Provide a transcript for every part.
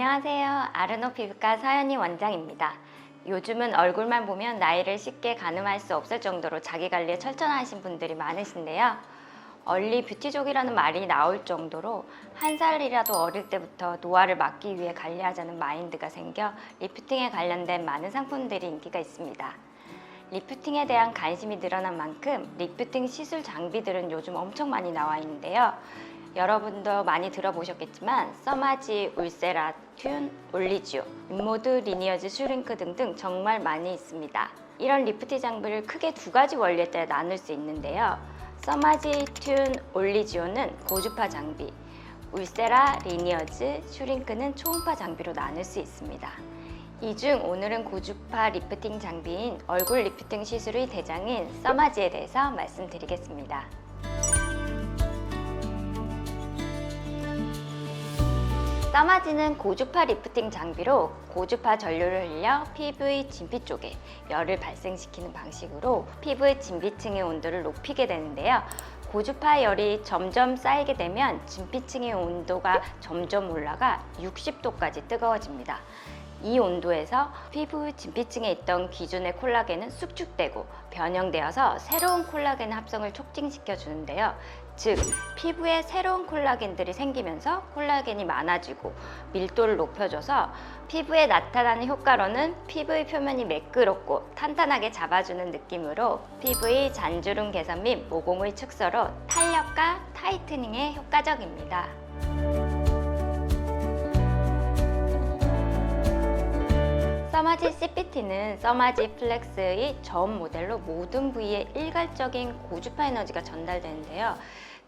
안녕하세요. 아르노 피부과 서연이 원장입니다. 요즘은 얼굴만 보면 나이를 쉽게 가늠할 수 없을 정도로 자기 관리에 철저하신 분들이 많으신데요. 얼리 뷰티족이라는 말이 나올 정도로 한 살이라도 어릴 때부터 노화를 막기 위해 관리하자는 마인드가 생겨 리프팅에 관련된 많은 상품들이 인기가 있습니다. 리프팅에 대한 관심이 늘어난 만큼 리프팅 시술 장비들은 요즘 엄청 많이 나와 있는데요. 여러분도 많이 들어보셨겠지만 써마지, 울세라, 튠, 올리지오, 인모드, 리니어즈, 슈링크 등등 정말 많이 있습니다. 이런 리프팅 장비를 크게 두 가지 원리에 따라 나눌 수 있는데요. 써마지, 튠, 올리지오는 고주파 장비, 울세라, 리니어즈, 슈링크는 초음파 장비로 나눌 수 있습니다. 이 중 오늘은 고주파 리프팅 장비인 얼굴 리프팅 시술의 대장인 써마지에 대해서 말씀드리겠습니다. 써마지는 고주파 리프팅 장비로 고주파 전류를 흘려 피부의 진피 쪽에 열을 발생시키는 방식으로 피부의 진피층의 온도를 높이게 되는데요. 고주파 열이 점점 쌓이게 되면 진피층의 온도가 점점 올라가 60도까지 뜨거워집니다. 이 온도에서 피부 진피층에 있던 기존의 콜라겐은 수축되고 변형되어서 새로운 콜라겐 합성을 촉진시켜 주는데요. 즉, 피부에 새로운 콜라겐들이 생기면서 콜라겐이 많아지고 밀도를 높여줘서 피부에 나타나는 효과로는 피부의 표면이 매끄럽고 탄탄하게 잡아주는 느낌으로 피부의 잔주름 개선 및 모공의 축소로 탄력과 타이트닝에 효과적입니다. 써마지 CPT는 써마지 플렉스의 전 모델로 모든 부위에 일괄적인 고주파 에너지가 전달되는데요.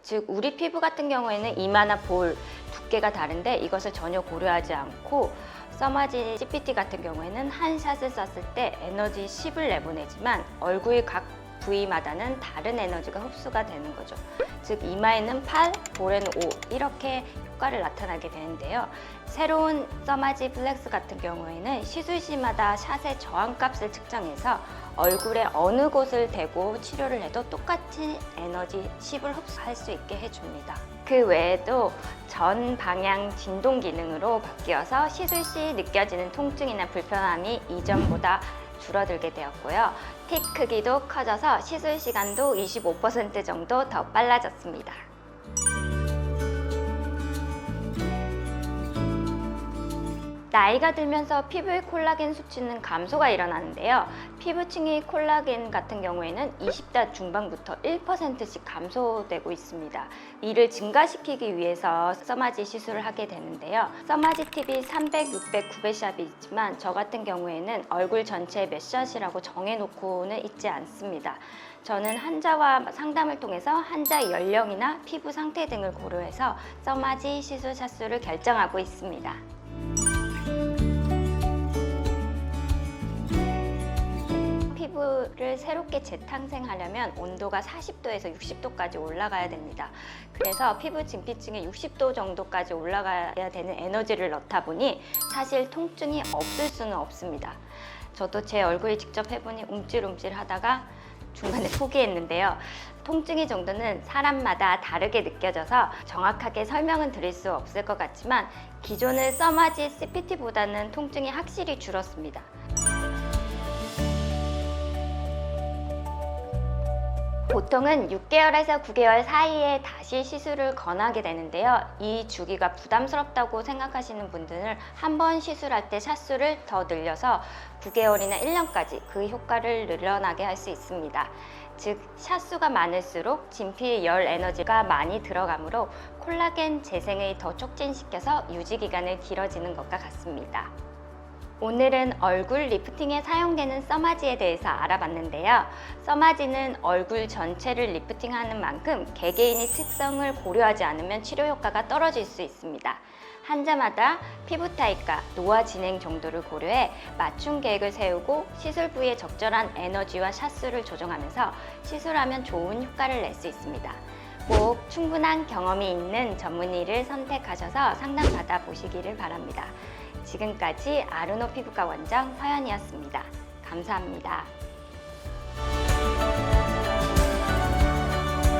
즉, 우리 피부 같은 경우에는 이마나 볼 두께가 다른데 이것을 전혀 고려하지 않고 써마지 CPT 같은 경우에는 한 샷을 썼을 때 에너지 10을 내보내지만 얼굴 각 부위마다는 다른 에너지가 흡수가 되는 거죠. 즉, 이마에는 8, 볼에는 5 이렇게 효과를 나타나게 되는데요. 새로운 써마지 플렉스 같은 경우에는 시술 시마다 샷의 저항값을 측정해서 얼굴에 어느 곳을 대고 치료를 해도 똑같이 에너지 10을 흡수할 수 있게 해줍니다. 그 외에도 전 방향 진동 기능으로 바뀌어서 시술 시 느껴지는 통증이나 불편함이 이전보다 줄어들게 되었고요. 팁 크기도 커져서 시술 시간도 25% 정도 더 빨라졌습니다. 나이가 들면서 피부의 콜라겐 수치는 감소가 일어나는데요. 피부층의 콜라겐 같은 경우에는 20대 중반부터 1%씩 감소되고 있습니다. 이를 증가시키기 위해서 써마지 시술을 하게 되는데요. 써마지 팁이 300, 600, 900샷이 있지만 저 같은 경우에는 얼굴 전체에 몇 샷이라고 정해놓고는 있지 않습니다. 저는 환자와 상담을 통해서 환자의 연령이나 피부 상태 등을 고려해서 써마지 시술 샷수를 결정하고 있습니다. 피부를 새롭게 재탄생하려면 온도가 40도에서 60도까지 올라가야 됩니다. 그래서 피부 진피층에 60도 정도까지 올라가야 되는 에너지를 넣다 보니 사실 통증이 없을 수는 없습니다. 저도 제 얼굴 직접 해보니 움찔움찔 하다가 중간에 포기했는데요. 통증의 정도는 사람마다 다르게 느껴져서 정확하게 설명은 드릴 수 없을 것 같지만 기존의 써마지 CPT보다는 통증이 확실히 줄었습니다. 보통은 6개월에서 9개월 사이에 다시 시술을 권하게 되는데요. 이 주기가 부담스럽다고 생각하시는 분들은 한 번 시술할 때 샷수를 더 늘려서 9개월이나 1년까지 그 효과를 늘어나게 할 수 있습니다. 즉, 샷수가 많을수록 진피의 열 에너지가 많이 들어가므로 콜라겐 재생을 더 촉진시켜서 유지기간을 길어지는 것과 같습니다. 오늘은 얼굴 리프팅에 사용되는 써마지에 대해서 알아봤는데요. 써마지는 얼굴 전체를 리프팅하는 만큼 개개인의 특성을 고려하지 않으면 치료 효과가 떨어질 수 있습니다. 환자마다 피부 타입과 노화 진행 정도를 고려해 맞춤 계획을 세우고 시술 부위에 적절한 에너지와 샷수를 조정하면서 시술하면 좋은 효과를 낼 수 있습니다. 꼭 충분한 경험이 있는 전문의를 선택하셔서 상담받아 보시기를 바랍니다. 지금까지 아르노 피부과 원장 서연이었습니다. 감사합니다.